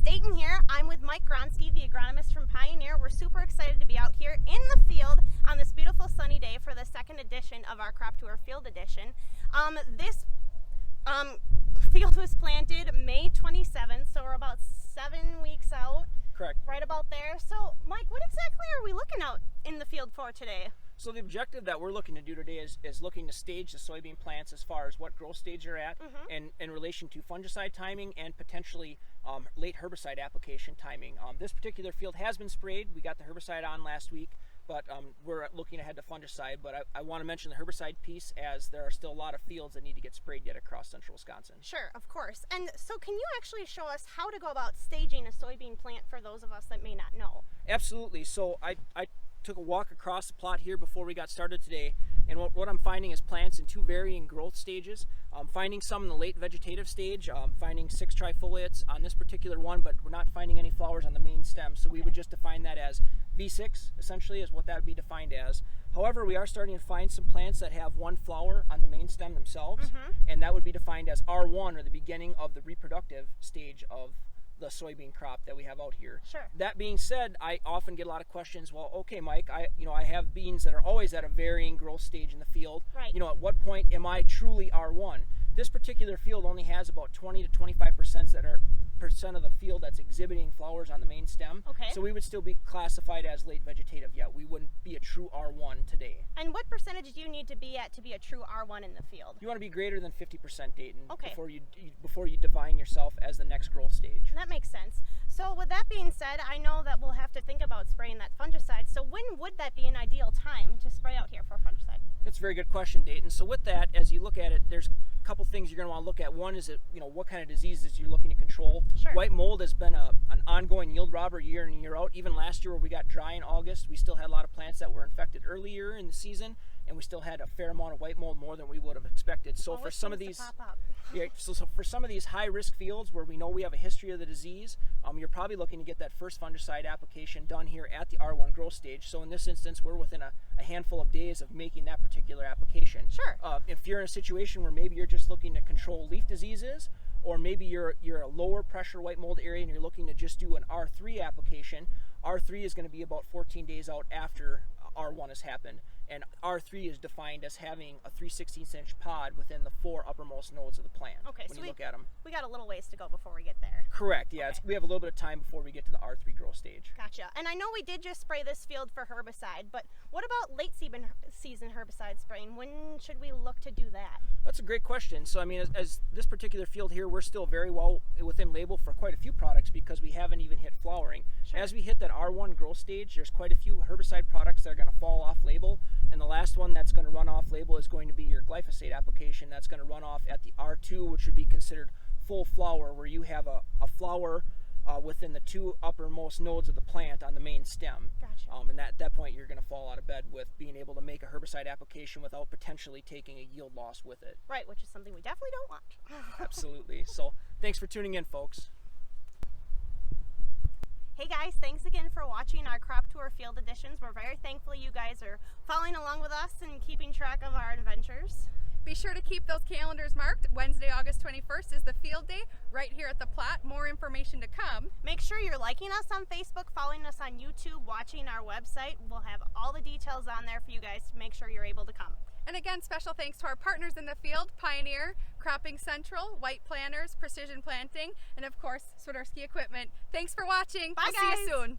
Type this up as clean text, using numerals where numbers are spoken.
Dayton here. I'm with Mike Gronsky, the agronomist from Pioneer. We're super excited to be out here in the field on this beautiful sunny day for the second edition of our Crop Tour Field Edition. This field was planted May 27th, so we're about 7 weeks out. Correct. Right about there. So, Mike, what exactly are we looking out in the field for today? So the objective that we're looking to do today is looking to stage the soybean plants as far as what growth stage they're at and in relation to fungicide timing and potentially late herbicide application timing. This particular field has been sprayed. We got the herbicide on last week, but we're looking ahead to fungicide. But I want to mention the herbicide piece, as there are still a lot of fields that need to get sprayed yet across central Wisconsin. Sure, of course. And so can you actually show us how to go about staging a soybean plant for those of us that may not know? Absolutely. So I took a walk across the plot here before we got started today, and what I'm finding is plants in two varying growth stages. Finding some in the late vegetative stage, finding 6 trifoliates on this particular one, but we're not finding any flowers on the main stem, so we would just define that as V6, essentially, is what that would be defined as. However, we are starting to find some plants that have one flower on the main stem themselves, and that would be defined as R1, or the beginning of the reproductive stage of the soybean crop that we have out here. Sure. That being said, I often get a lot of questions. Well, okay, Mike, I have beans that are always at a varying growth stage in the field. Right. At what point am I truly R1? This particular field only has about 20 to 25% of the field that's exhibiting flowers on the main stem. Okay. So we would still be classified as late vegetative yet. We wouldn't be a true R1 today. And what percentage do you need to be at to be a true R1 in the field? You want to be greater than 50%, Dayton, Okay. before you define yourself as the next growth stage. That makes sense. So with that being said, I know that we'll have to think about spraying that fungicide. So when would that be an ideal time to spray out here for fungicide? That's a very good question, Dayton. So with that, as you look at it, there's a couple things you're going to want to look at. One is what kind of diseases you're looking to control. Sure. White mold has been an ongoing yield robber year in and year out. Even last year, where we got dry in August, we still had a lot of plants that were infected earlier in the season, and we still had a fair amount of white mold, more than we would have expected. So for some of these, so for some of these high-risk fields where we know we have a history of the disease, you're probably looking to get that first fungicide application done here at the R1 growth stage. So in this instance, we're within a handful of days of making that particular application. Sure. If you're in a situation where maybe you're just looking to control leaf diseases, or maybe you're a lower pressure white mold area and you're looking to just do an R3 application, R3 is going to be about 14 days out after R1 has happened. And R3 is defined as having a 3/16" pod within the 4 uppermost nodes of the plant. Okay, when so you look at them. We got a little ways to go before we get there. Correct, yeah. Okay. We have a little bit of time before we get to the R3 growth stage. Gotcha. And I know we did just spray this field for herbicide, but what about late season herbicide spraying? When should we look to do that? That's a great question. So, I mean, as this particular field here, we're still very well within label for quite a few products because we haven't even hit flowering. Sure. As we hit that R1 growth stage, there's quite a few herbicide products that are going to fall off label. And the last one that's going to run off label is going to be your glyphosate application. That's going to run off at the R2, which would be considered full flower, where you have a flower within the 2 uppermost nodes of the plant on the main stem. Gotcha. And at that point, you're going to fall out of bed with being able to make a herbicide application without potentially taking a yield loss with it. Right, which is something we definitely don't want. Absolutely. So thanks for tuning in, folks. Hey guys, thanks again for watching our Crop Tour Field Editions. We're very thankful you guys are following along with us and keeping track of our adventures. Be sure to keep those calendars marked. Wednesday, August 21st is the field day right here at the plot. More information to come. Make sure you're liking us on Facebook, following us on YouTube, watching our website. We'll have all the details on there for you guys to make sure you're able to come. And again, special thanks to our partners in the field, Pioneer, Cropping Central, White Planters, Precision Planting, and of course, Swiderski Equipment. Thanks for watching. Bye, We'll guys. see you soon.